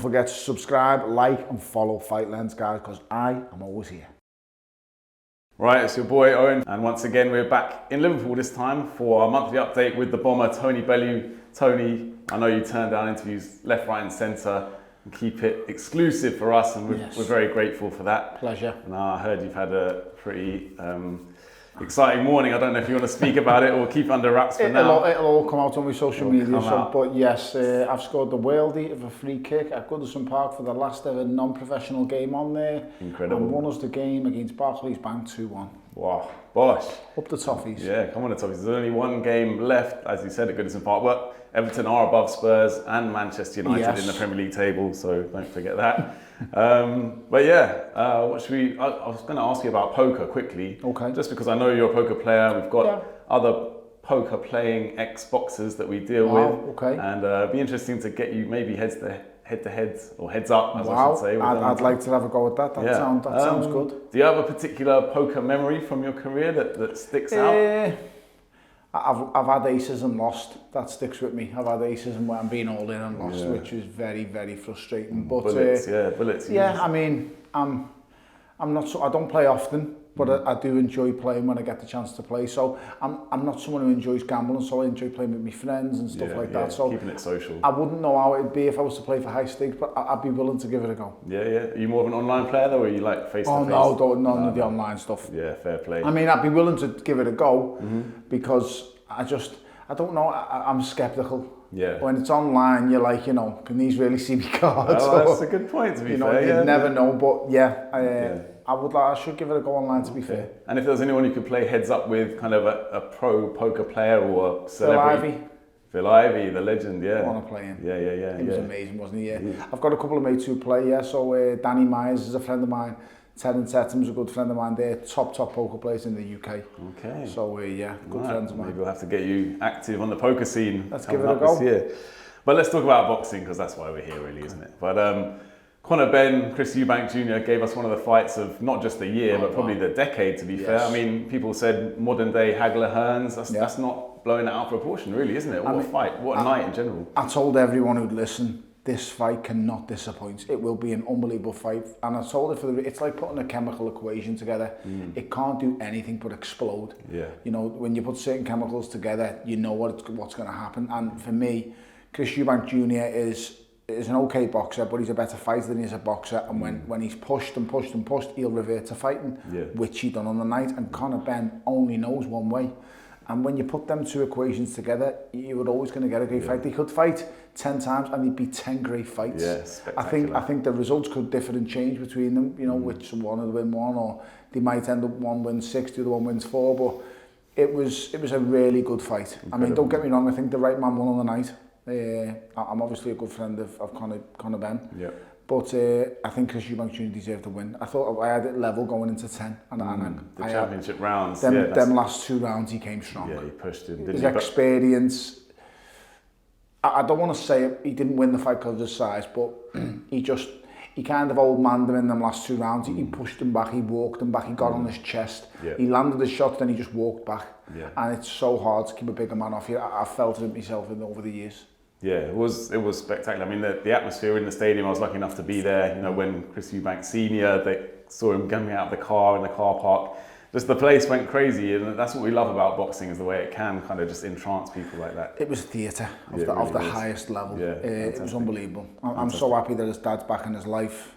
forget to subscribe, like and follow Fight Lens, guys, because I am always here. Right, it's your boy Owen, and once again we're back in Liverpool this time for our monthly update with the bomber Toney Bellew. Toney, I know you turn down interviews left, right and centre and keep it exclusive for us, and we're very grateful for that. Pleasure. And I heard you've had a pretty exciting morning. I don't know if you want to speak about it or keep it under wraps for now. It'll all come out on my social media. But yes, I've scored the worldie of a free kick at Goodison Park for the last ever non-professional game on there. Incredible. And won us the game against Barclays Bank 2-1. Wow, bosh. Up the toffees. Yeah, come on the toffees. There's only one game left, as you said, at Goodison Park. But Everton are above Spurs and Manchester United in the Premier League table, so don't forget that. But yeah, what should we? I was going to ask you about poker quickly. Okay. Just because I know you're a poker player, we've got other poker playing ex-boxers that we deal with. Okay. And it'd be interesting to get you maybe head to heads or heads up, as I should say. I'd like to have a go at that. That sounds good. Do you have a particular poker memory from your career that sticks out? I've had aces and lost. That sticks with me. I've had aces and I'm being all in and lost, which is very, very frustrating. But bullets, bullets. Yeah, I mean, I'm not so. I don't play often, but I do enjoy playing when I get the chance to play. So I'm not someone who enjoys gambling, so I enjoy playing with my friends and stuff like that. So keeping it social. I wouldn't know how it'd be if I was to play for high stakes, but I'd be willing to give it a go. Yeah. Are you more of an online player though, or are you like face to face? Oh no, none of the online stuff. Yeah, fair play. I mean, I'd be willing to give it a go because I don't know, I'm sceptical. Yeah. When it's online, you're like, can these really see me cards? Oh, that's a good point, to be fair. You never know, but I should give it a go online, to be fair. And if there was anyone you could play heads up with, kind of a pro poker player or a celebrity? Phil Ivey, the legend, I want to play him. Yeah. He was amazing, wasn't he? Yeah. I've got a couple of mates who play, so Danny Myers is a friend of mine. Terence Tetham's a good friend of mine. They're top poker players in the UK. Okay. So good friends of mine. Maybe we'll have to get you active on the poker scene. Let's give it a go. This year. But let's talk about boxing, because that's why we're here, really, isn't it? But Benn, Chris Eubank Jr. gave us one of the fights of not just the year, but probably the decade, to be fair. I mean, people said modern day Hagler Hearns. That's not blowing it out of proportion, really, isn't it? What a fight, what a night in general. I told everyone who'd listen, this fight cannot disappoint. It will be an unbelievable fight. And I told it it's like putting a chemical equation together. It can't do anything but explode. Yeah. When you put certain chemicals together, you know what's going to happen. And for me, Chris Eubank Jr. is an okay boxer, but he's a better fighter than he's a boxer. And when he's pushed and pushed and pushed, he'll revert to fighting, which he done on the night. And Benn only knows one way. And when you put them two equations together, you're always going to get a great fight. They could fight 10 times and they'd be 10 great fights. Yeah, I think the results could differ and change between them, which one will win one, or they might end up one wins 6, the other one wins 4, but it was a really good fight. Incredible. I mean, don't get me wrong, I think the right man won on the night. I'm obviously a good friend of Conor Benn. Yeah. But I think Chris Eubank Jr. deserved to win. I thought I had it level going into 10. The championship rounds. Them last 2 rounds he came strong. Yeah, he pushed him, didn't he? His experience. I don't want to say he didn't win the fight because of his size, but he kind of old manned him in them last 2 rounds. He pushed him back, he walked him back, he got on his chest. Yeah. He landed his shot, then he just walked back. Yeah. And it's so hard to keep a bigger man off you. I felt it myself over the years. Yeah, it was spectacular. I mean, the atmosphere in the stadium, I was lucky enough to be there. When Chris Eubank Sr., they saw him coming out of the car in the car park. Just the place went crazy, and that's what we love about boxing, is the way it can kind of just entrance people like that. It was theatre of the highest level. Yeah, it was unbelievable. I'm so happy that his dad's back in his life.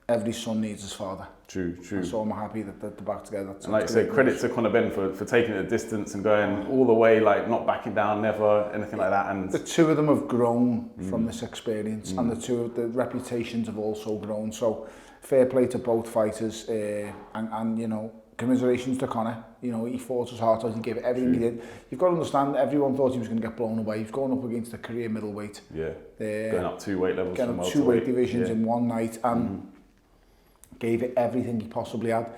Every son needs his father. True. And so I'm happy that they're back together. And like I say, credit to Conor Benn for taking it a distance and going all the way, like not backing down, never, anything like that. And the two of them have grown from this experience, and the reputations have also grown. So fair play to both fighters, and commiserations to Conor. He fought his heart out, he gave it everything he did. You've got to understand, everyone thought he was going to get blown away. He's going up against a career middleweight. Yeah. Going up 2 weight levels. Going up 2 weight divisions in one night, and gave it everything he possibly had.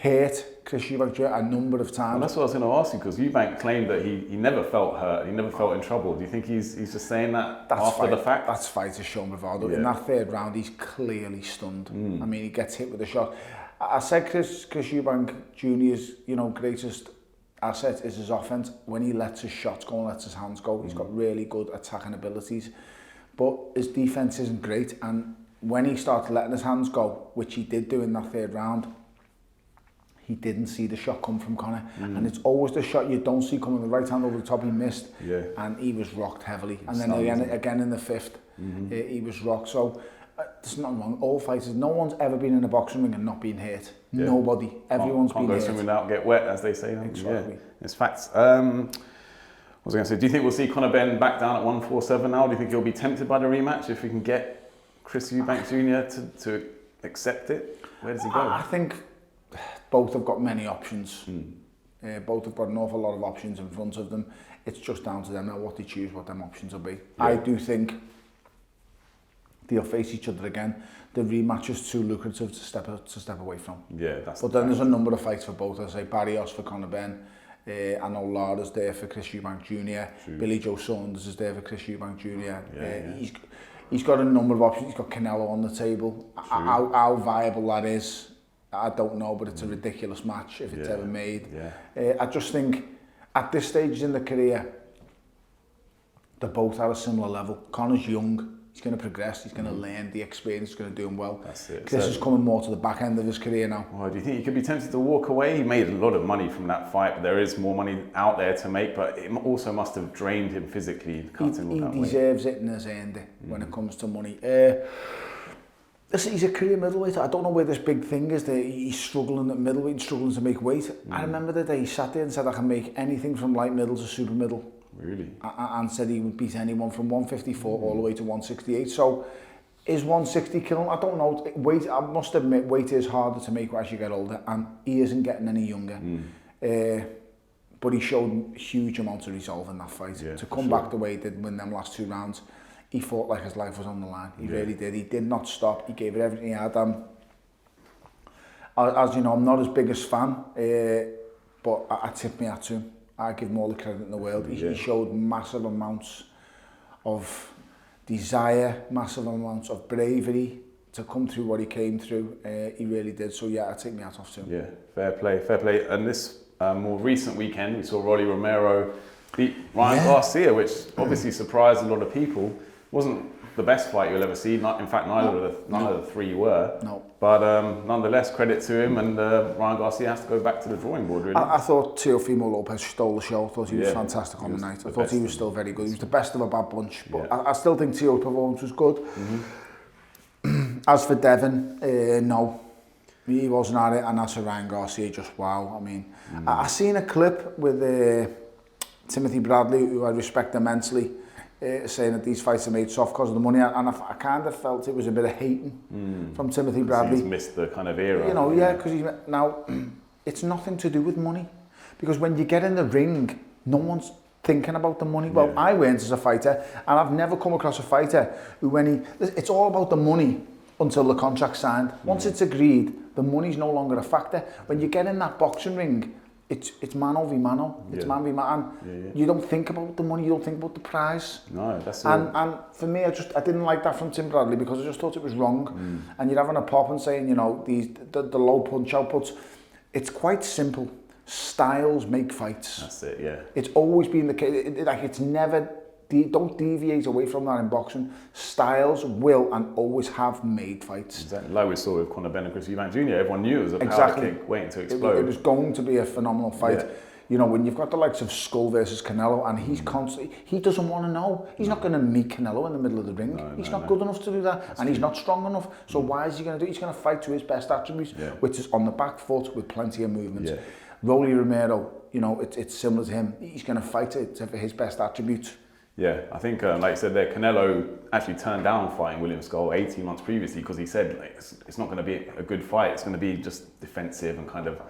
Hurt Chris Eubank Jr. a number of times. Well, that's what I was going to ask you, because Eubank claimed that he never felt hurt, he never felt in trouble. Do you think he's just saying that after the fact? That's fighter's show bravado. In that 3rd round, he's clearly stunned. I mean, he gets hit with a shot. I said Chris Eubank Jr.'s greatest asset is his offense. When he lets his shots go and lets his hands go, he's got really good attacking abilities. but his defence isn't great, and when he started letting his hands go, which he did do in that third round, he didn't see the shot come from Conor, and it's always the shot you don't see coming, the right hand over the top, he missed, and he was rocked heavily, and then again in the fifth, he was rocked. So there's nothing wrong. All fighters, no one's ever been in a boxing ring and not been hurt. Nobody, everyone's been hurt. Can't go swimming out, get wet, as they say. Exactly. It's facts. What was I going to say? Do you think we'll see Conor Benn back down at 147 now? Do you think he'll be tempted by the rematch if we can get Chris Eubank Jr. to accept it? Where does he go? I think both have got many options. Both have got an awful lot of options in front of them. It's just down to them now what they choose, what them options will be. I do think they'll face each other again. The rematch is too lucrative to step away from. Yeah, that's. But then there's a number of fights for both. I say Barrios for Conor Benn. I know Lara's there for Chris Eubank Jr. True. Billy Joe Saunders is there for Chris Eubank Jr. He's got a number of options. He's got Canelo on the table. How viable that is, I don't know, but it's a ridiculous match if it's ever made. I just think at this stage in the career, they're both at a similar level. Conor's young. He's going to progress, he's going to learn the experience, he's going to do him well. That's it. Chris is coming more to the back end of his career now. Well, do you think he could be tempted to walk away? He made a lot of money from that fight, but there is more money out there to make, but it also must have drained him physically. He deserves it and has earned it when it comes to money. Listen, he's a career middleweight. I don't know where this big thing is that he's struggling at middleweight and struggling to make weight. I remember the day he sat there and said, I can make anything from light middle to super middle. Really? And said he would beat anyone from 154 all the way to 168. So is 160 killing? I don't know. Weight, I must admit, weight is harder to make as you get older, and he isn't getting any younger. But he showed huge amounts of resolve in that fight. To come back the way he did, win them last 2 rounds, he fought like his life was on the line. He really did. He did not stop. He gave it everything he had. As you know, I'm not his biggest fan, but I tip my hat to him. I give him all the credit in the world. He showed massive amounts of desire, massive amounts of bravery to come through what he came through. He really did. So I take my hat off to him. Yeah, fair play, fair play. And this more recent weekend, we saw Rolly Romero beat Ryan Garcia, which obviously surprised a lot of people. Wasn't the best fight you'll ever see. In fact, none of the three were. No. But nonetheless, credit to him, and Ryan Garcia has to go back to the drawing board, really. I thought Teofimo Lopez stole the show. I thought he was fantastic on the night. I thought he was still very good. He was the best of a bad bunch. But I still think Teo's performance was good. As for Devin, no. He wasn't at it. And as for Ryan Garcia, just wow. I mean, I seen a clip with Timothy Bradley, who I respect immensely, saying that these fights are made soft because of the money, and I kind of felt it was a bit of hating from Timothy Bradley. He's missed the kind of era. You know, because now it's nothing to do with money, because when you get in the ring, no one's thinking about the money. Well, I weren't as a fighter, and I've never come across a fighter who, it's all about the money until the contract's signed. Once it's agreed, the money's no longer a factor. When you get in that boxing ring, it's mano v mano, it's man v man. You don't think about the money, you don't think about the prize. No, that's and for me, I didn't like that from Tim Bradley, because I just thought it was wrong. And you're having a pop and saying, you know, the low punch outputs. It's quite simple. Styles make fights. That's it, yeah. It's always been the case. It's never. Don't deviate away from that in boxing. Styles will and always have made fights. Exactly. Like we saw with Conor Benn and Chris Eubank Jr. Everyone knew it was a power kick waiting to explode. It was going to be a phenomenal fight. You know, when you've got the likes of Skull versus Canelo, and he's constantly, he doesn't want to know. He's not going to meet Canelo in the middle of the ring. He's not good enough to do that, and he's not strong enough. So why is he going to do it? He's going to fight to his best attributes, which is on the back foot with plenty of movement. Rolly Romero, you know, it's similar to him. He's going to fight it for his best attributes. Yeah, I think, like you said there, Canelo actually turned down fighting William Skull 18 months previously, because he said it's not going to be a good fight. It's going to be just defensive and kind of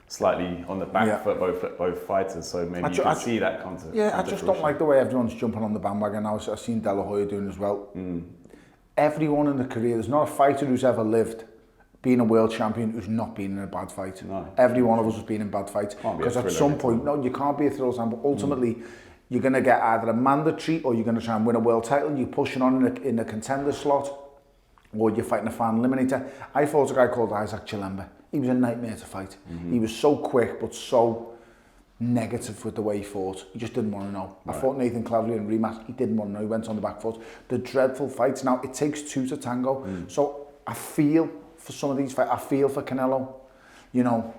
slightly on the back foot, both fighters. So maybe you can see that come to I just don't like the way everyone's jumping on the bandwagon now. I've seen De La Hoya doing as well. Everyone in the career, there's not a fighter who's ever lived being a world champion who's not been in a bad fight. No. Every one of us has been in bad fights. Because at some point, no, you can't be a thrill but ultimately, you're going to get either a mandatory, or you're going to try and win a world title. You're pushing on in a contender slot, or you're fighting a fan eliminator. I fought a guy called Isaac Chilemba. He was a nightmare to fight. He was so quick, but so negative with the way he fought. He just didn't want to know. Right. I fought Nathan Cleverly in a rematch. He didn't want to know. He went on the back foot. The dreadful fights. Now, it takes two to tango. So I feel for some of these fights. I feel for Canelo. You know,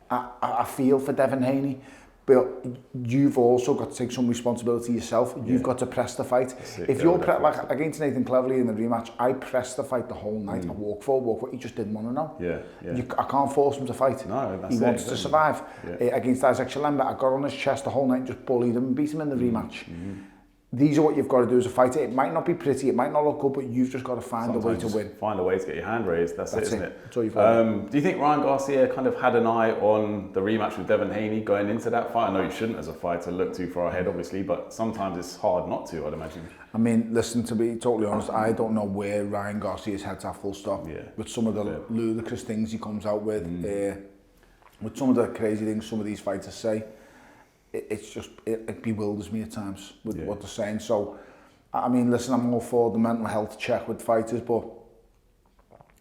I feel for Devin Haney. But you've also got to take some responsibility yourself. You've got to press the fight. If you're like against Nathan Cleverly in the rematch, I pressed the fight the whole night. I walk forward. He just didn't want to know. I can't force him to fight. No, he wants to survive. Against Isaac Shalemba, I got on his chest the whole night and just bullied him and beat him in the rematch. These are what you've got to do as a fighter. It might not be pretty, it might not look good, but you've just got to find a way to win. Find a way to get your hand raised. That's it, isn't it? That's all you've got. Do you think Ryan Garcia kind of had an eye on the rematch with Devin Haney going into that fight? I know you shouldn't as a fighter look too far ahead, obviously, but sometimes it's hard not to, I'd imagine. I mean, listen, to be totally honest, I don't know where Ryan Garcia's head's at full stop. With some of the ludicrous things he comes out with some of the crazy things some of these fighters say. It's just, it bewilders me at times with what they're saying. So, I mean, listen, I'm all for the mental health check with fighters, but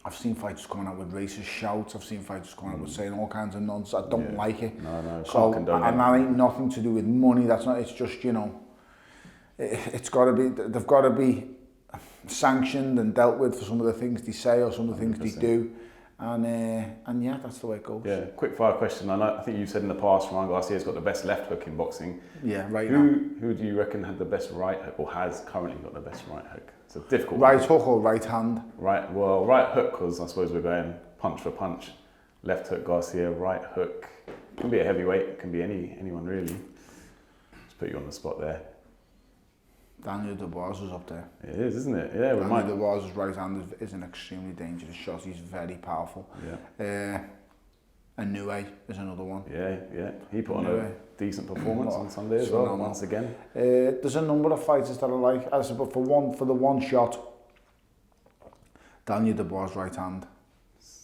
I've seen fighters coming out with racist shouts. I've seen fighters coming out with saying all kinds of nonsense. I don't like it. No, so, and that ain't nothing to do with money. That's not. It's just, you know, it's got to be. They've got to be sanctioned and dealt with for some of the things they say or some of the things 100%. They do. And yeah, that's the way it goes. Yeah, quick fire question. I think you've said in the past, Ryan Garcia's got the best left hook in boxing. Yeah, right now. Who do you reckon had the best right hook, or has currently got the best right hook? It's a difficult right hook or right hand? Right hook, because I suppose we're going punch for punch. Left hook Garcia, right hook. Can be a heavyweight, it can be anyone really. Just put you on the spot there. Daniel Dubois is up there. It is, isn't it? Yeah, Daniel Dubois' right hand is an extremely dangerous shot. He's very powerful. And Nue is another one. Yeah. He put on a decent performance on Sunday as well, once again. There's a number of fighters that I like. As I said, but for the one shot, Daniel Dubois' right hand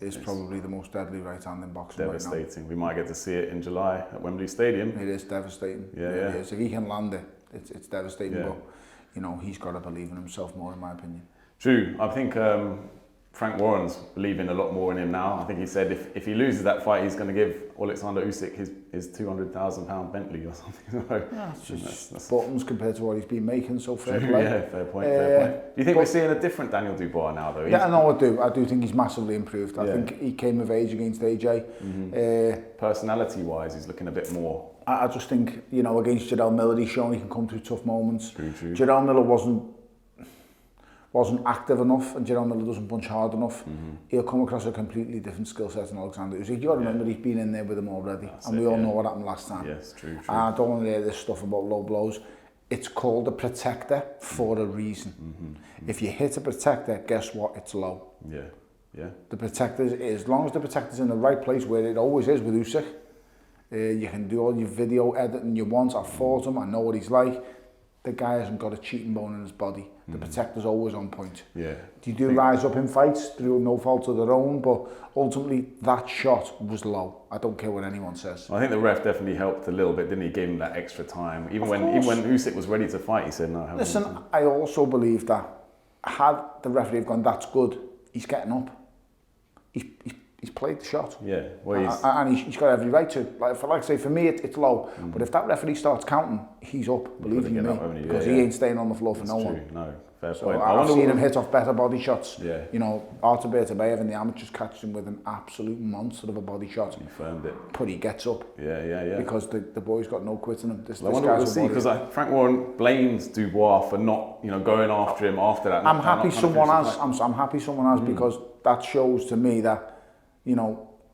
is probably the most deadly right hand in boxing devastating. Right now. We might get to see it in July at Wembley Stadium. It is devastating. Yeah. It is. If he can land it, it's devastating. But you know, he's got to believe in himself more, in my opinion. True. I think Frank Warren's believing a lot more in him now. I think he said if he loses that fight, he's going to give Alexander Usyk his £200,000 Bentley or something. It's just buttons compared to what he's been making, so fair play. Yeah, fair point. Do you think we're seeing a different Daniel Dubois now, though? Yeah, no, I do. I do think he's massively improved. I think he came of age against AJ. Personality-wise, he's looking a bit more. I just think, you know, against Jarrell Miller, he's shown he can come through tough moments. True. Jarrell Miller wasn't active enough, and Jarrell Miller doesn't punch hard enough. He'll come across a completely different skill set than Alexander Usyk. You got to remember he's been in there with him already, we all know what happened last time. Yes, true. I don't want to hear this stuff about low blows. It's called a protector for a reason. If you hit a protector, guess what? It's low. Yeah. The protector, as long as the protector's in the right place, where it always is with Usyk, you can do all your video editing you want. I've fought him, I know what he's like. The guy hasn't got a cheating bone in his body. The protector's always on point. Yeah. You do rise up in fights through no fault of their own, but ultimately that shot was low. I don't care what anyone says. I think the ref definitely helped a little bit, didn't he? Gave him that extra time. Even when Usyk was ready to fight, he said no. Listen, I also believe that had the referee gone, that's good, he's getting up. He's played the shot. Yeah, and he's got every right to. For me, it's low. But if that referee starts counting, he's up. Believe you me, because he ain't staying on the floor for no one. No, fair point. I've seen him hit off better body shots. Yeah. You know, Artur Beterbiev in the amateurs catched him with an absolute monster of a body shot. He firmed it. But he gets up. Yeah. Because the boy's got no quit in him. I wonder what we'll see, because Frank Warren blames Dubois for not, going after him after that. I'm happy someone has. I'm happy someone has, because that shows to me that,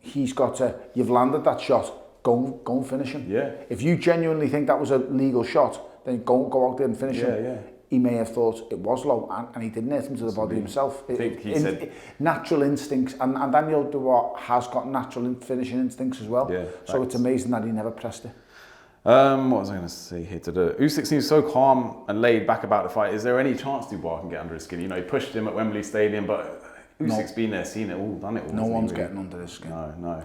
he's got to, you've landed that shot, go and finish him. Yeah. If you genuinely think that was a legal shot, then go out there and finish him. Yeah. He may have thought it was low, and he didn't hit him to the body himself. I think he said natural instincts, and Daniel Dubois has got natural finishing instincts as well. Yeah, so it's amazing that he never pressed it. What was I going to say here? Usyk seems so calm and laid back about the fight. Is there any chance Dubois can get under his skin? He pushed him at Wembley Stadium, but Usyk's been there, seen it all, done it all. No one's getting under his skin. No.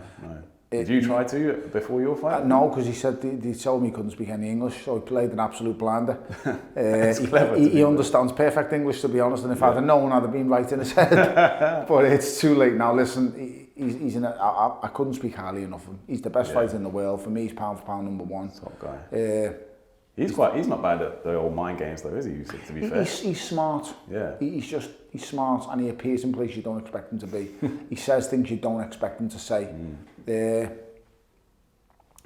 Did you try to before your fight? No, because he said he told me he couldn't speak any English, so he played an absolute blinder. Clever. He understands perfect English, to be honest, and if I'd have known, I'd have been right in his head. But it's too late now. Listen, I couldn't speak highly enough of him. He's the best fighter in the world. For me, he's pound for pound #1. Top guy. He's not bad at the old mind games though, is he? To be fair, he's smart. Yeah. He's smart, and he appears in places you don't expect him to be. He says things you don't expect him to say.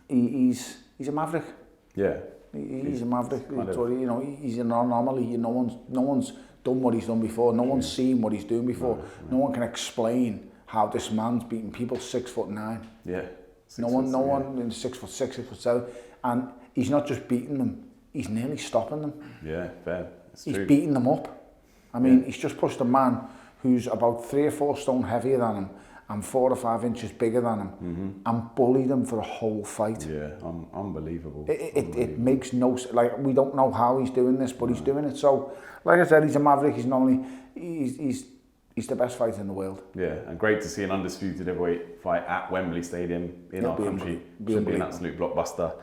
He's a maverick. Yeah. He's a maverick. You know, he's an anomaly. No one's done what he's done before. No one's seen what he's doing before. No one can explain how this man's beating people 6'9". Yeah. No one in 6'6", 6'7", and he's not just beating them. He's nearly stopping them. Yeah, fair. He's beating them up. I mean, he's just pushed a man who's about 3 or 4 stone heavier than him and 4 or 5 inches bigger than him, and bullied him for a whole fight. Yeah, unbelievable. It makes no sense. Like, we don't know how he's doing this, but he's doing it. So, like I said, he's a maverick. He's the best fighter in the world. Yeah, and great to see an undisputed heavyweight fight at Wembley Stadium in our country. Should be an absolute blockbuster.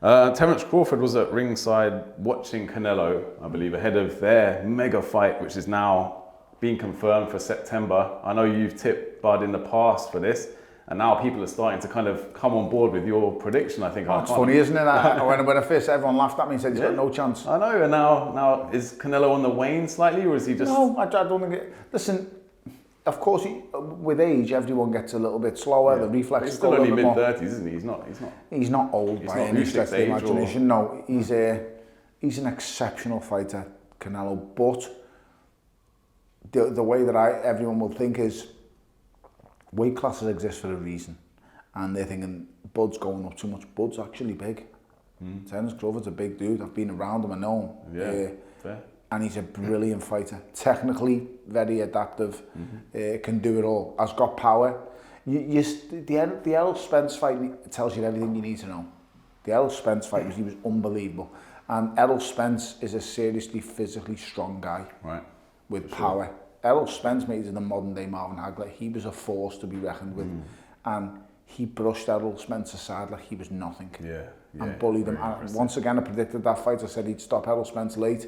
Terence Crawford was at ringside watching Canelo, I believe, ahead of their mega fight, which is now being confirmed for September. I know you've tipped Bud in the past for this, and now people are starting to kind of come on board with your prediction. I think. It's funny, isn't it? When I first, everyone laughed at me and said he's got no chance. I know, and now is Canelo on the wane slightly, or is he just? No, I don't think it. Listen, of course, with age, everyone gets a little bit slower. The reflexes. He's still only mid-30s, isn't he? He's not old by any stretch of the imagination. No, he's an exceptional fighter, Canelo. But the way that everyone will think is weight classes exist for a reason, and they're thinking Bud's going up too much. Bud's actually big. Terence Crawford's a big dude. I've been around him. I know him. Fair. And he's a brilliant fighter. Technically, very adaptive. Can do it all. Has got power. The Errol Spence fight tells you everything you need to know. The Errol Spence fight he was unbelievable. And Errol Spence is a seriously physically strong guy. Right. With power. Sure. Errol Spence made it the modern day Marvin Hagler. He was a force to be reckoned with. And he brushed Errol Spence aside like he was nothing. And bullied him. And once again, I predicted that fight. I said he'd stop Errol Spence late.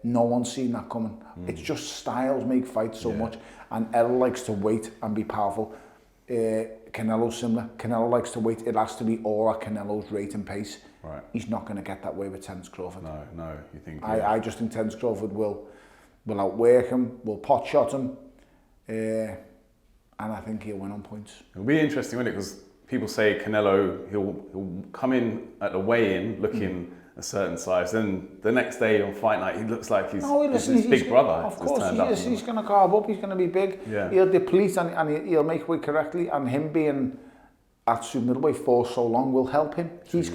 No one's seen that coming. It's just styles make fights so much. And Errol likes to wait and be powerful. Canelo's similar. Canelo likes to wait. It has to be all at Canelo's rate and pace. Right. He's not going to get that way with Terence Crawford. No, you think? I just think Terence Crawford will outwork him, will pot shot him, and I think he'll win on points. It'll be interesting, won't it? Because people say Canelo, he'll come in at the weigh-in looking a certain size, then the next day on fight night he looks like he's big brother. Of course he is. He's going to carve up. He's going to be big. He'll deplete and he'll make weight correctly. And him being at super middleweight for so long will help him. He's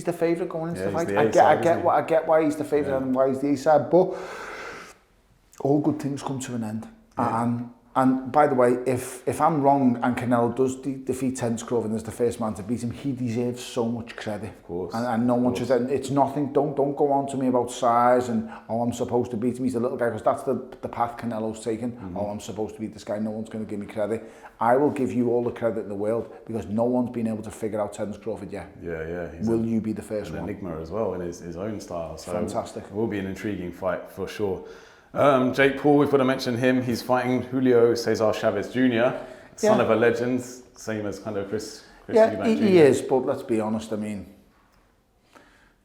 the favourite going into the fight. I get why he's the favourite and why he's the A-side, but all good things come to an end. And by the way, if I'm wrong and Canelo does defeat Terence Crawford and is the first man to beat him, he deserves so much credit. Of course. And no one should say, it's nothing, don't go on to me about size and, I'm supposed to beat him, he's a little guy, because that's the path Canelo's taken. I'm supposed to beat this guy, no one's going to give me credit. I will give you all the credit in the world because no one's been able to figure out Terence Crawford yet. Will you be the first one? An enigma as well in his own style. So fantastic. It will be an intriguing fight for sure. Jake Paul, we've got to mention him. He's fighting Julio Cesar Chavez Jr., son of a legend, same as kind of Chris Eubank Jr. He is, but let's be honest, I mean,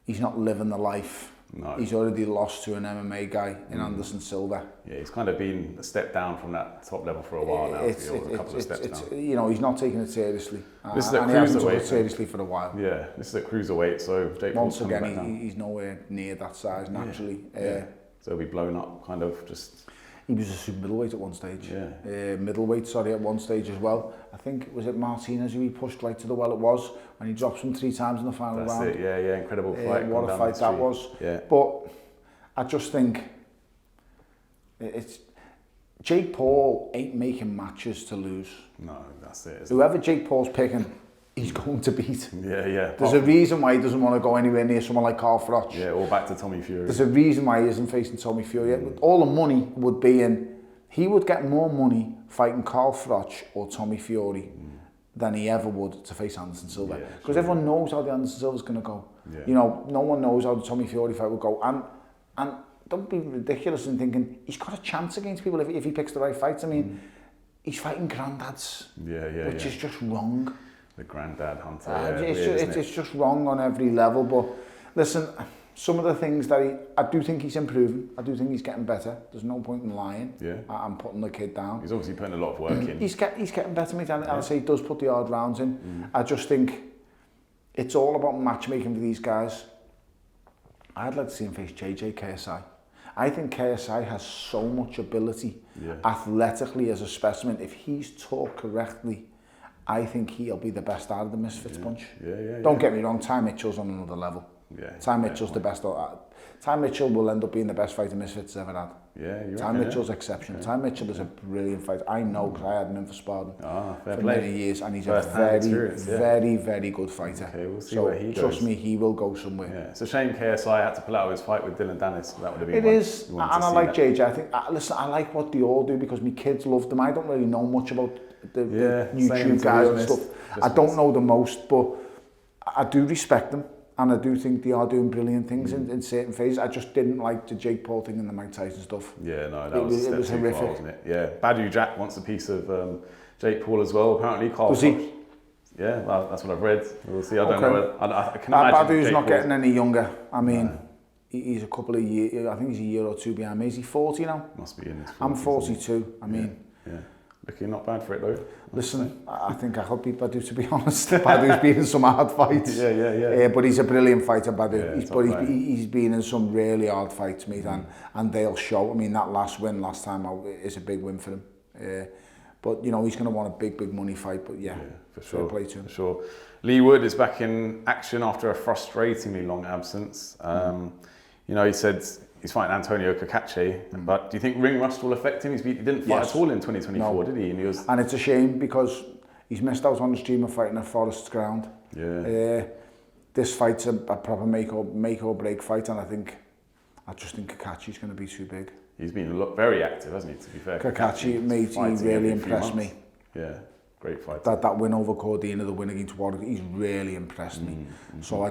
he's not living the life. No. He's already lost to an MMA guy in Anderson Silva. Yeah, he's kind of been a step down from that top level for a while now. A couple of steps now. You know, he's not taking it seriously. This is at and he hasn't taken cruiserweight. it seriously for a while. Yeah, this is at cruiserweight, so Jake Paul's once again, he's nowhere near that size naturally. So he'll be blown up, kind of just... He was a super middleweight at one stage. Yeah. Middleweight, at one stage as well. I think, was it Martinez who he pushed right to the well? It was, when he drops him 3 times in the final round. That's it, yeah, incredible fight. What a fight that was. Yeah. But I just think Jake Paul ain't making matches to lose. No, that's it. Whoever Jake Paul's picking, he's going to beat. Yeah. There's a reason why he doesn't want to go anywhere near someone like Carl Froch. Yeah, or back to Tommy Fury. There's a reason why he isn't facing Tommy Fury. All the money would be in, he would get more money fighting Carl Froch or Tommy Fury than he ever would to face Anderson Silva. Because everyone knows how the Anderson Silva's going to go. Yeah. You know, no one knows how the Tommy Fury fight will go. And don't be ridiculous in thinking he's got a chance against people if he picks the right fights. I mean, he's fighting granddads, which is just wrong. The granddad hunter. It's just wrong on every level. But listen, some of the things that I do think he's improving. I do think he's getting better. There's no point in lying. I'm putting the kid down. He's obviously putting a lot of work in. He's getting better, mate. And I say he does put the hard rounds in. I just think it's all about matchmaking for these guys. I'd like to see him face KSI. I think KSI has so much ability athletically as a specimen. If he's taught correctly, I think he'll be the best out of the Misfits bunch. Don't get me wrong, Ty Mitchell's on another level. Ty Mitchell's the best. Ty Mitchell will end up being the best fighter Misfits has ever had. Ty Mitchell's exceptional. Ty Mitchell is a brilliant fighter. I know because I had him in for sparring for many years, and he's a very good fighter. We'll see where he goes. Trust me, he will go somewhere. It's a shame KSI had to pull out of his fight with Dylan Dennis. That would have been. It is, and I like JJ. I think listen, I like what they all do because my kids love them. I don't really know much about the YouTube guys and stuff. I don't know the most, but I do respect them. And I do think they are doing brilliant things in certain phases. I just didn't like the Jake Paul thing and the Mike Tyson stuff. That was horrific. Far, wasn't it? Badu Jack wants a piece of Jake Paul as well, apparently. Does he? Yeah, well, that's what I've read. We'll see. I don't know. I can imagine Badu's not getting any younger. I mean, he's a couple of years, I think he's a year or two behind me. Is he 40 now? Must be in his 40s. I'm 42. I mean... Looking not bad for it though. Listen, I think I could beat Badu, to be honest. Badu's been in some hard fights. But he's a brilliant fighter, Badu. He's been in some really hard fights, mate, and they'll show. I mean, that last win last time out is a big win for him. But, you know, he's going to want a big money fight. But for sure. Play to him. For sure. Lee Wood is back in action after a frustratingly long absence. You know, he said he's fighting Antonio Cacace, but do you think ring rust will affect him? He didn't fight at all in 2024, did he? And it's a shame because he's missed out on his dream of fighting at Forest's ground. This fight's a proper make or break fight, and I just think Cacace's going to be too big. He's been very active, hasn't he, to be fair? Cacace, mate, he really impressed me. Yeah, great fight. That win over Cordina, the win against Warwick, he's really impressed me. So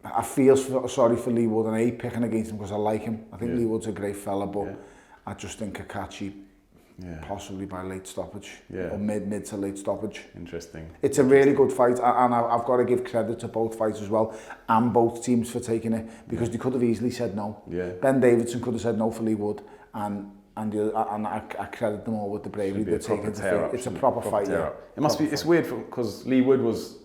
I feel sorry for Lee Wood, and I hate picking against him because I like him. I think Lee Wood's a great fella, but I just think Cacace possibly by late stoppage or mid to late stoppage. Interesting. It's a really good fight, and I've got to give credit to both fights as well, and both teams for taking it, because they could have easily said no. Ben Davidson could have said no for Lee Wood, and I credit them all with the bravery they're taking. It's a proper fight. It must be. It's weird because Lee Wood was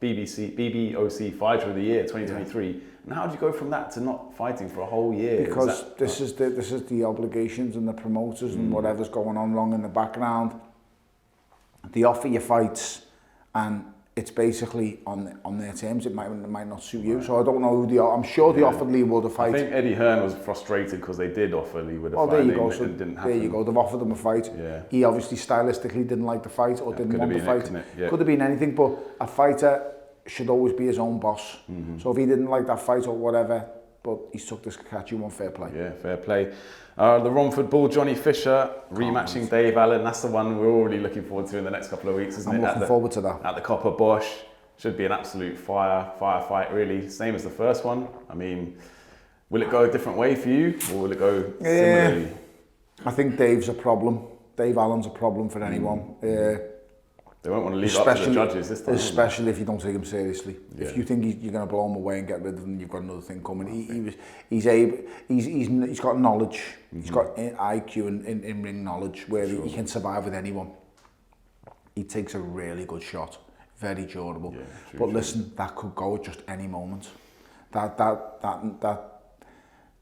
BBOC Fighter of the Year 2023. And how do you go from that to not fighting for a whole year? Because this is the obligations and the promoters and whatever's going on wrong in the background. They offer you fights, and it's basically on their terms. It might not suit you. So I don't know who I'm sure they offered Lee Wood a fight. I think Eddie Hearn was frustrated because they did offer Lee Wood a fight. There you go. So it didn't happen. There you go. They've offered them a fight. He obviously stylistically didn't like the fight or didn't want the fight. Could have been anything, but a fighter should always be his own boss. So if he didn't like that fight or whatever, but he took this Cacace one, fair play. Yeah, fair play. The Romford Bull, Johnny Fischer, rematching Dave Allen. That's the one we're already looking forward to in the next couple of weeks, isn't it? I'm looking forward to that. At the Copper Bosch. Should be an absolute fire fight, really. Same as the first one. I mean, will it go a different way for you, or will it go similarly? I think Dave's a problem. Dave Allen's a problem for anyone. They won't want to leave up to the judges this time. Especially if you don't take him seriously. If you think you're going to blow him away and get rid of him, you've got another thing coming. He's got knowledge. He's got IQ in ring knowledge where he can survive with anyone. He takes a really good shot. Very durable. But listen, that could go at just any moment. That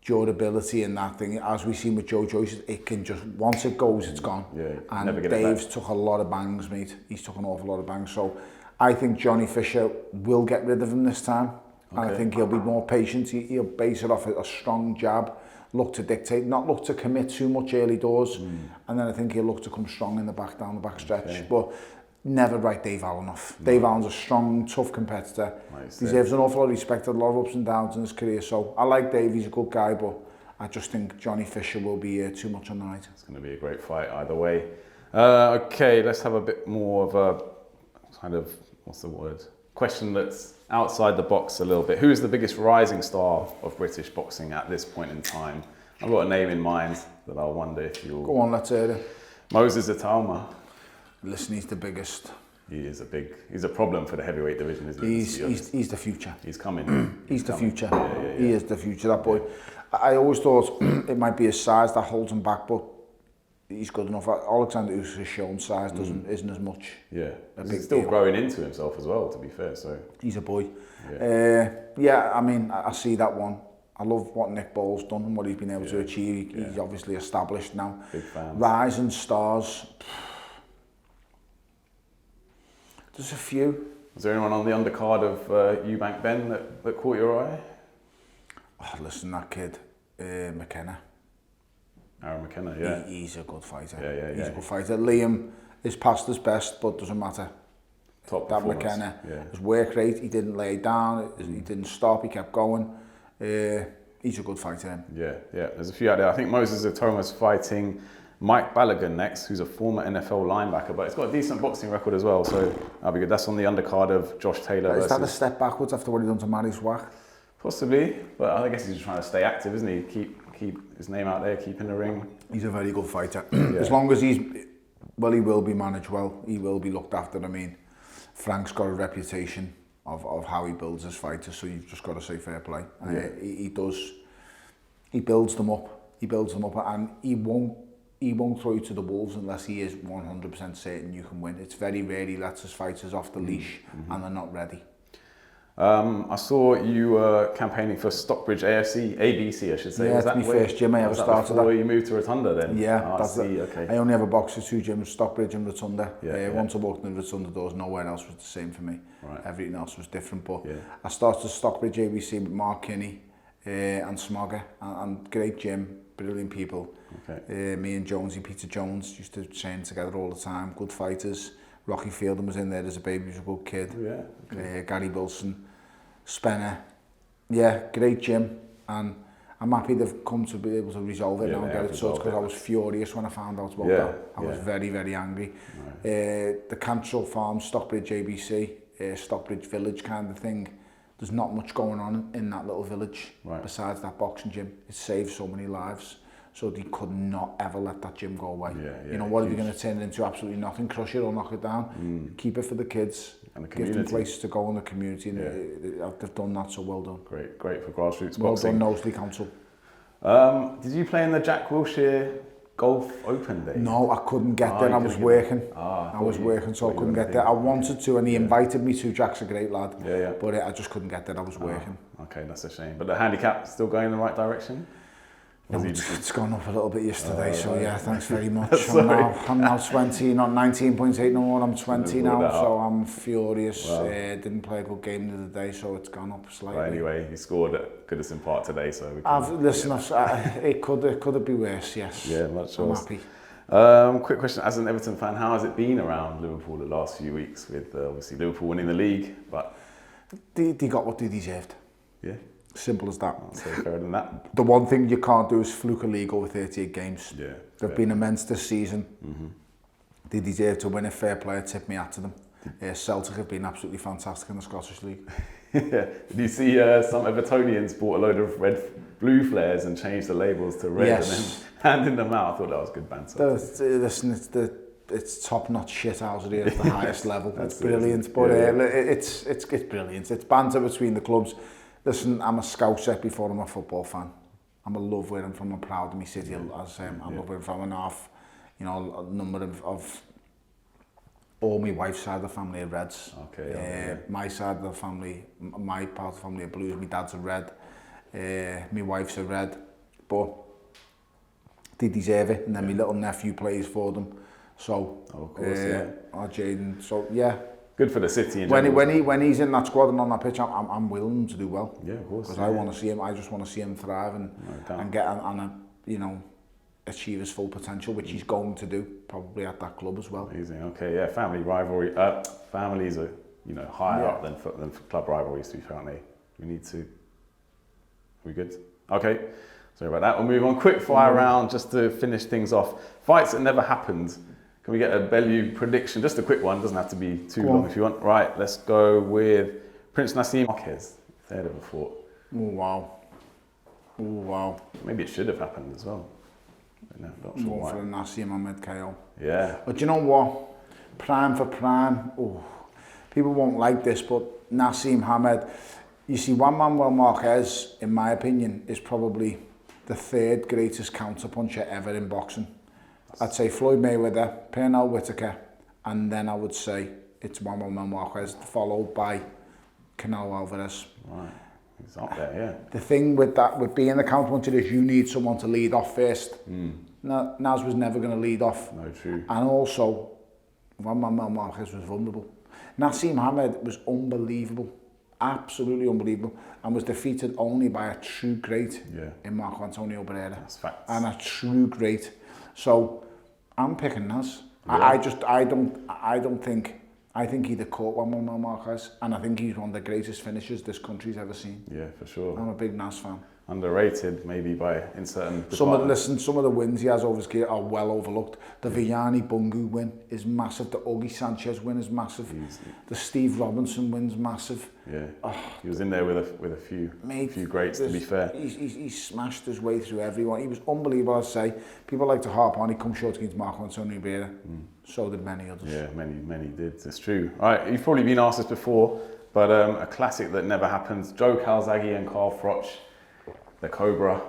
durability and that thing, as we've seen with Joe Joyce, it can just, once it goes, it's gone. And Dave's took a lot of bangs, mate. He's took an awful lot of bangs. So I think Johnny Fischer will get rid of him this time. And I think he'll be more patient. He'll base it off a strong jab, look to dictate, not look to commit too much early doors. And then I think he'll look to come strong in the back, down the back stretch. But never write Dave Allen off. Dave Allen's a strong, tough competitor. Deserves an awful lot of respect, a lot of ups and downs in his career. So I like Dave, he's a good guy, but I just think Johnny Fischer will be too much on the night. It's going to be a great fight either way. Okay, let's have a bit more of a kind of, what's the word? Question that's outside the box a little bit. Who is the biggest rising star of British boxing at this point in time? I've got a name in mind that I wonder if you'll... Go on, let's hear it. Moses Itauma. Listen, he's the biggest. He's a problem for the heavyweight division, isn't he? He's the future. He's coming. He's the coming. future. Yeah. He is the future, that boy. I always thought it might be his size that holds him back, but he's good enough. Alexander Usyk's shown size isn't as much. Yeah, he's still growing into himself as well, to be fair. So he's a boy. Yeah, I mean, I see that one. I love what Nick Ball's done and what he's been able to achieve. He's obviously established now. Big fans. Rising stars. There's a few. Was there anyone on the undercard of Eubank Benn that caught your eye? Oh, listen, that kid, McKenna. Aaron McKenna, yeah. He's a good fighter. Yeah. He's a good fighter. Liam is past his best, but doesn't matter. Top that performance. McKenna, his work rate, he didn't lay down, he didn't stop, he kept going. He's a good fighter. Yeah. There's a few out there. I think Moses Itoma's fighting Mike Balogun next, who's a former NFL linebacker, but he's got a decent boxing record as well, so that'll be good. That's on the undercard of Josh Taylor. Is that a step backwards after what he done to Marius Wack? Possibly, but I guess he's just trying to stay active, isn't he? Keep his name out there, keep in the ring. He's a very good fighter. As long as he will be managed well. He will be looked after. I mean, Frank's got a reputation of how he builds his fighters, so you've just got to say fair play. He does. He builds them up. And he won't throw you to the wolves unless he is 100% certain you can win. It's very rare he lets his fighters off the leash and they're not ready. I saw you were campaigning for Stockbridge ABC, I should say. Yeah, was that's that my first gym I ever started before you moved to Rotunda then? Yeah, I see, okay. I only ever boxed at two gyms, Stockbridge and Rotunda. Once I walked in the Rotunda doors, nowhere else was the same for me. Right. Everything else was different, but I started Stockbridge ABC with Mark Kinney and Smogger, and great gym, brilliant people. Okay. Me and Jonesy, Peter Jones, used to train together all the time, good fighters. Rocky Fielding was in there as a baby, he was a good kid. Okay. Gary Wilson, Spenner. Yeah, great gym, and I'm happy they've come to be able to resolve it now and get it sorted, because I was furious when I found out about that. I was very, very angry. Right. The Cantrell Farm, Stockbridge ABC, Stockbridge Village kind of thing, there's not much going on in that little village besides that boxing gym. It saved so many lives. So they could not ever let that gym go away. You know, what are you going to turn it into? Absolutely nothing, crush it or knock it down. Keep it for the kids, and the give them places to go in the community. They've done that, so well done. Great for grassroots boxing. Well done, Knowsley Council. Did you play in the Jack Wilshere Golf Open Day? No, I couldn't get there. I was working. I was working, so I couldn't get there. I wanted to, and he invited me to. Jack's a great lad. But I just couldn't get there. I was working. Okay, that's a shame. But the handicap still going in the right direction? No, it's gone up a little bit yesterday, so yeah, thanks very much. I'm now 20, not 19.8 no more, I'm 20 now, so I'm furious. Didn't play a good game the other day, so it's gone up slightly. Well, anyway, you scored at Goodison Park today, so... It could have been worse, yes. Yeah, much I'm worse. happy. Quick question, as an Everton fan, how has it been around Liverpool the last few weeks with obviously Liverpool winning the league, but... They got what they deserved. Yeah. Simple as that. I'll say fairer than that. The one thing you can't do is fluke a league over 38 games. Yeah. They've been immense this season. They deserve to win it. Fair play, tip me hat to them. Celtic have been absolutely fantastic in the Scottish League. Did you see some Evertonians bought a load of blue flares and changed the labels to red and then handing them out? I thought that was good banter. Listen, it's top-notch shithousery at the highest level. It's brilliant, but it's brilliant. It's banter between the clubs. Listen, I'm a Scouser before I'm a football fan. I'm a love where I'm from. I'm proud of my city. I love where I'm from. And half, a number of all my wife's side of the family are Reds. My side of the family, my part of the family are Blues. My dad's a Red. My wife's a Red. But they deserve it. And then my little nephew plays for them. So, Jaden. So, yeah. Good for the city in general. When he's in that squad and on that pitch, I'm willing to do well. Yeah, of course. Because I want to see him. I just want to see him thrive and get achieve his full potential, which he's going to do probably at that club as well. Amazing. Okay, yeah. Family rivalry. Families are higher up than club rivalries. To be fair, aren't they? We need to. Are we good? Okay. Sorry about that. We'll move on. Quick fire round just to finish things off. Fights that never happened. Can we get a Bellew prediction? Just a quick one, doesn't have to be too long if you want. Right, let's go with Prince Nassim Marquez, third of a fought. Oh wow. Maybe it should have happened as well. No, not sure More why. for a Nassim Ahmed KO. Yeah. But do you know what? Prime for prime. Oh, people won't like this, but Nassim Ahmed. You see, Juan Manuel Marquez, in my opinion, is probably the third greatest counterpuncher ever in boxing. I'd say Floyd Mayweather, Pernell Whitaker, and then I would say it's Juan Manuel Marquez, followed by Canelo Alvarez. Right. He's up there, yeah. The thing with that, with being the counterpuncher, is you need someone to lead off first. Naz was never going to lead off. No, true. And also, Juan Manuel Marquez was vulnerable. Nassim Ahmed was unbelievable. Absolutely unbelievable, and was defeated only by a true great in Marco Antonio Barrera. That's facts. And a true great. So I'm picking Naz. Yeah. I think he'd have caught Juan Manuel Marquez, and I think he's one of the greatest finishers this country's ever seen. Yeah, for sure. I'm a big Naz fan. Underrated, maybe in certain some of the wins he has over his career are well overlooked. The Villani Bungu win is massive. The Augie Sanchez win is massive. The Steve Robinson win's massive. Yeah, he was in there with a few greats, to be fair. He smashed his way through everyone. He was unbelievable, I'd say. People like to harp on, he come short against Marco Antonio Barrera. So did many others. Yeah, many did. It's true. All right, you've probably been asked this before, but a classic that never happens. Joe Calzaghe and Carl Froch, the Cobra.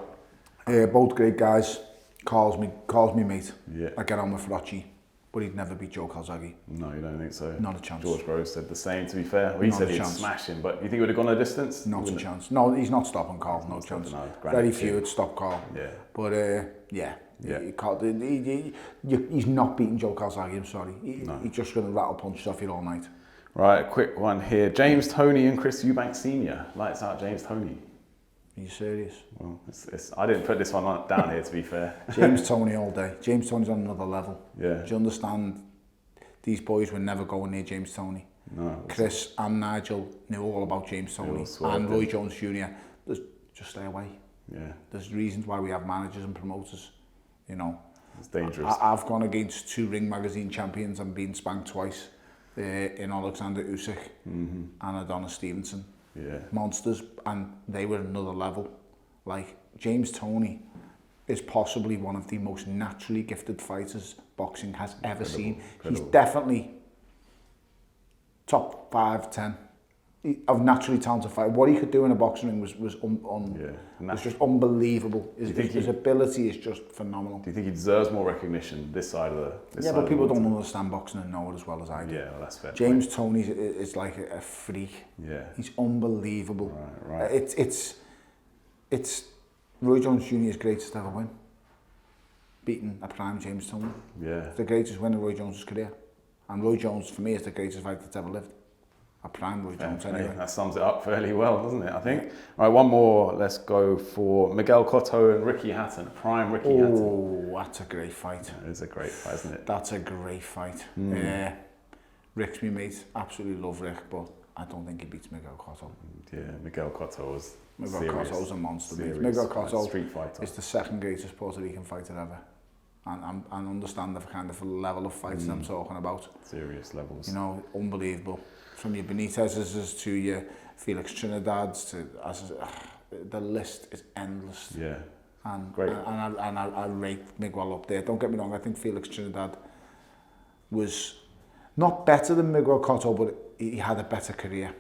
Yeah, both great guys. Calls me mate. Yeah. I get on with Frocci, but he'd never beat Joe Calzaghe. No, you don't think so? Not a chance. George Groves said the same, to be fair. Well, he said he'd smash him, but you think he would have gone a distance? Not a chance. No, he's not stopping Carl. No chance. Very few would stop Carl. Yeah. But he's not beating Joe Calzaghe. I'm sorry. He's just going to rattle punches off you all night. Right, a quick one here. James Toney and Chris Eubank Sr. Lights out James Toney. Are you serious? Well, I didn't put this one down here, to be fair. James Toney all day. James Toney's on another level. Yeah. Do you understand? These boys were never going near James Toney. No. Chris and Nigel knew all about James Toney. And Roy Jones Jr. Just stay away. Yeah. There's reasons why we have managers and promoters. You know. It's dangerous. I've gone against 2 Ring Magazine champions and been spanked twice. In Alexander Usyk and Adonis Stevenson. Yeah. Monsters, and they were another level. Like, James Toney is possibly one of the most naturally gifted fighters boxing has ever seen. He's definitely top 5, 10 of naturally talented fighter. What he could do in a boxing ring was just unbelievable. His ability is just phenomenal. Do you think he deserves more recognition this side of the? Yeah, but people don't understand boxing and know it as well as I do. Yeah, well, that's fair. James Toney is like a freak. Yeah, he's unbelievable. Right. It's Roy Jones Jr.'s greatest ever win, beating a prime James Toney. Yeah, it's the greatest win of Roy Jones' career, and Roy Jones for me is the greatest fighter that's ever lived. A prime Roy Jones anyway. That sums it up fairly well, doesn't it, I think? Yeah. All right, one more. Let's go for Miguel Cotto and Ricky Hatton. Prime Ricky Hatton. Oh, that's a great fight. It is a great fight, isn't it? That's a great fight. Rick's me mate. Absolutely love Rick, but I don't think he beats Miguel Cotto. Yeah, Miguel Cotto was Cotto's a monster. Miguel Cotto is the second greatest Puerto Rican fighter ever. And understand the kind of level of fights I'm talking about. Serious levels. You know, unbelievable. From your Benitez's to your Felix Trinidad's to the list is endless. Yeah. And great. And I rate Miguel up there. Don't get me wrong. I think Felix Trinidad was not better than Miguel Cotto, but he had a better career,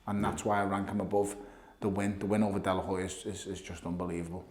and that's why I rank him above. The win over De La Hoya is just unbelievable.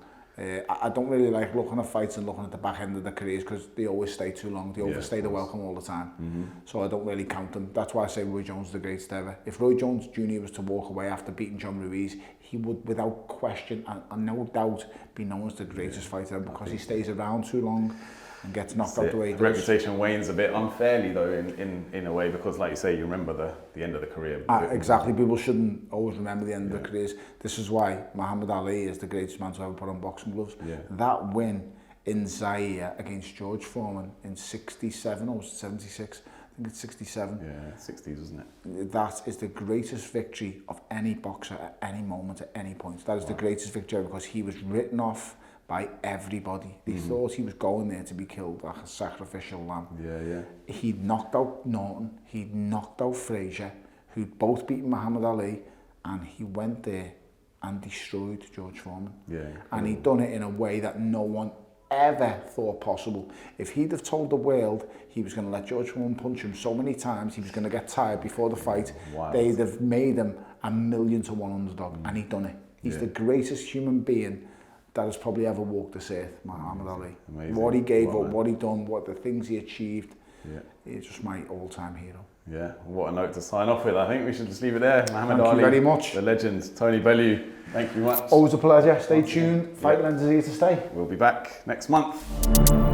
I don't really like looking at fights and looking at the back end of the careers because they always stay too long. They overstay the welcome all the time. So I don't really count them. That's why I say Roy Jones is the greatest ever. If Roy Jones Jr. was to walk away after beating John Ruiz, he would, without question and no doubt, be known as the greatest fighter because he stays around too long and gets knocked out the way he does. Reputation wanes a bit unfairly though in a way because, like you say, you remember the end of the career. Exactly, people shouldn't always remember the end of the careers. This is why Muhammad Ali is the greatest man to ever put on boxing gloves. That win in Zaire against George Foreman in 67 or 76, I think it's 67. Yeah, 60s, isn't it? That is the greatest victory of any boxer at any moment, at any point. That is the greatest victory because he was written off by everybody. They thought he was going there to be killed like a sacrificial lamb. Yeah. He'd knocked out Norton, he'd knocked out Frazier, who'd both beaten Muhammad Ali, and he went there and destroyed George Foreman. Yeah. And he'd done it in a way that no one ever thought possible. If he'd have told the world he was going to let George Foreman punch him so many times, he was going to get tired before the fight, they'd have made him a 1,000,000-1 underdog, and he'd done it. He's the greatest human being that has probably ever walked this earth, Muhammad Ali. Amazing. What he gave up, what he done, what the things he achieved. He's just my all-time hero. Yeah, what a note to sign off with. I think we should just leave it there. Muhammad Ali. Thank you very much. The legend, Toney Bellew. Thank you much. Always a pleasure. Stay tuned. Fight Lens is here to stay. We'll be back next month.